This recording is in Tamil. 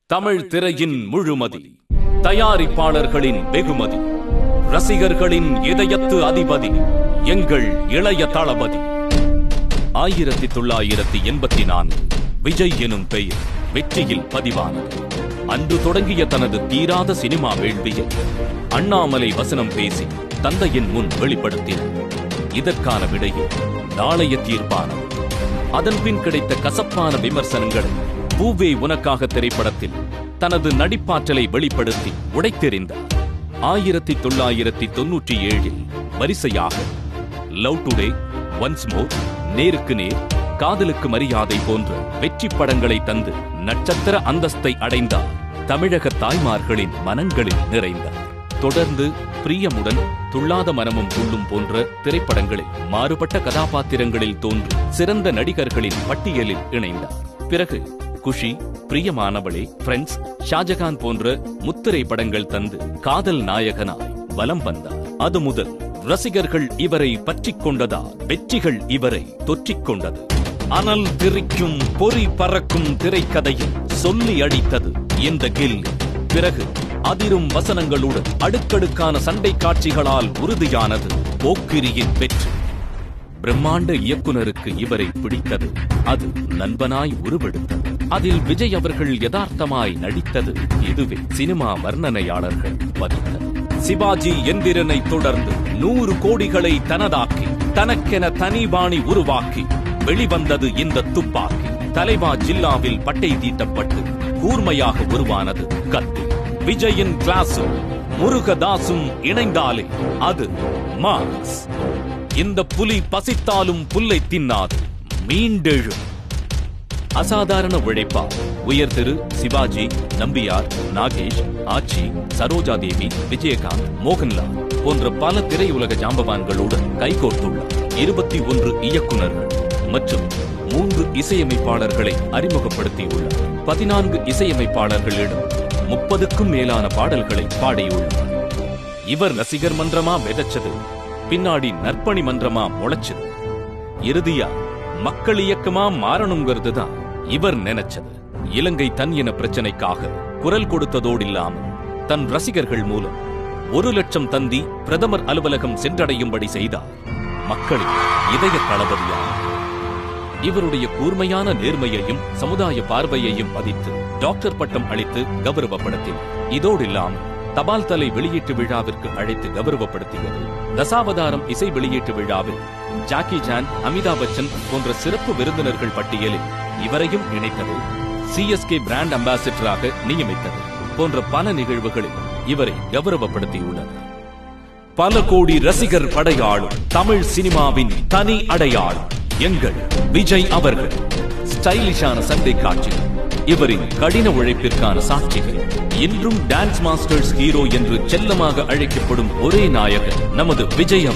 தமிழ் திரையின் முழுமதி, தயாரிப்பாளர்களின் வெகுமதி, ரசிகர்களின் இதயத்து அதிபதி, எங்கள் இளைய தளபதி. 1984 விஜய் எனும் பெயர் வெற்றியில் பதிவானது. அன்று தொடங்கிய தனது தீராத சினிமா வேள்வியை அண்ணாமலை வசனம் பேசி தந்தையின் முன் வெளிப்படுத்தினார். இதற்கான விடையை நாளைய தீர்ப்பானது. அதன்பின் கிடைத்த கசப்பான விமர்சனங்களை பூவே உனக்காக திரைப்படத்தில் தனது நடிப்பாற்றலை வெளிப்படுத்தி உடைத்தெறிந்தார். 1997 வரிசையாக லவ் டுடே, ஒன்ஸ் மோர், நேருக்கு நேர், காதலுக்கு மரியாதை போன்ற வெற்றி படங்களை தந்து நட்சத்திர அந்தஸ்தை அடைந்தார். தமிழக தாய்மார்களின் மனங்களில் நிறைந்தார். தொடர்ந்து பிரியமுடன், துள்ளாத மனமும் துள்ளும் போன்ற திரைப்படங்களில் மாறுபட்ட கதாபாத்திரங்களில் தோன்றி சிறந்த நடிகர்களின் பட்டியலில் இணைந்தார். பிறகு குஷி, பிரியமானவளே, ஃப்ரெண்ட்ஸ், ஷாஜகான் போன்ற முத்திரை படங்கள் தந்து காதல் நாயகனாய் வலம் வந்தார். அது முதல் ரசிகர்கள் இவரை பற்றிக் கொண்டதால் வெற்றிகள் இவரை தொற்றிக் கொண்டது. அனல் திரிக்கும் பொறி பறக்கும் திரைக்கதையில் சொல்லி அடித்தது இந்த கில்லி. பிறகு அதிரும் வசனங்களுடன் அடுக்கடுக்கான சண்டை காட்சிகளால் உறுதியானது போக்கிரியின் வெற்றி. பிரம்மாண்ட இயக்குனருக்கு இவரை பிடித்தது. அது நண்பனாய் உருவெடுத்தது. அதில் விஜய் அவர்கள் யதார்த்தமாய் நடித்தது. இதுவே சினிமா வர்ணனையாளர்கள் பதித்தது. சிவாஜி எந்திரனை தொடர்ந்து 100 கோடிகளை தனதாக்கி தனக்கென தனிபாணி உருவாக்கி வெளிவந்தது இந்த துப்பாக்கி. தலைவா ஜில்லாவில் பட்டை தீட்டப்பட்டு கூர்மையாக உருவானது கத்தி. விஜயின் கிளாஸும் முருகதாசும் இணைந்தாலே அது மாஸ். இந்த புலி பசித்தாலும் புல்லை தின்னாது, மீண்டெழும். அசாதாரண உழைப்பார் உயர் திரு சிவாஜி, நம்பியார், நாகேஷ், ஆச்சி, சரோஜா தேவி, விஜயகாந்த், மோகன்லால் போன்ற பல திரையுலக ஜாம்பவான்களுடன் கைகோர்த்துள்ளார். 21 இயக்குனர்கள் மற்றும் 3 இசையமைப்பாளர்களை அறிமுகப்படுத்தியுள்ளார். 14 இசையமைப்பாளர்களிடம் 30க்கும் மேலான பாடல்களை பாடியுள்ளார். இவர் ரசிகர் மன்றமா விதைச்சது, பின்னாடி நற்பணி மன்றமா முளைச்சது, இறுதியா மக்கள் இயக்கமா மாறணுங்கிறது தான் இவர் நினைச்சது. இலங்கை தன் இன பிரச்சனைக்காக குரல் கொடுத்ததோடு இல்லாமல் தன் ரசிகர்கள் மூலம் 1 லட்சம் தந்தி பிரதமர் அலுவலகம் சென்றடையும்படி செய்தார். மக்களின் இதய தளபதியார். இவருடைய கூர்மையான நேர்மையையும் சமுதாய பார்வையையும் மதித்து டாக்டர் பட்டம் அளித்து கௌரவப்படுத்தினார். இதோடு இல்லாமல் தபால் தலை வெளியீட்டு விழாவிற்கு அழைத்து கௌரவப்படுத்தியது. தசாவதாரம் இசை வெளியீட்டு விழாவில் ஜாக்கி ஜான், அமிதாப் பச்சன் போன்ற சிறப்பு விருந்தினர்கள் பட்டியலில் இவரையும் இணைத்தது. சிஎஸ்கே பிராண்ட் அம்பாசிடராக நியமித்தது போன்ற பல நிகழ்வுகளில் இவரை கௌரவப்படுத்தியுள்ளனர். பல கோடி ரசிகர் படையாளும் தமிழ் சினிமாவின் தனி அடையாளம் எங்கள் விஜய் அவர்கள். ஸ்டைலிஷான சண்டை காட்சிகள் இவரின் கடின உழைப்பிற்கான சாட்சிகள். இன்றும் டான்ஸ் மாஸ்டர்ஸ் ஹீரோ என்று செல்லமாக அழைக்கப்படும் ஒரே நாயகன் நமது விஜய்.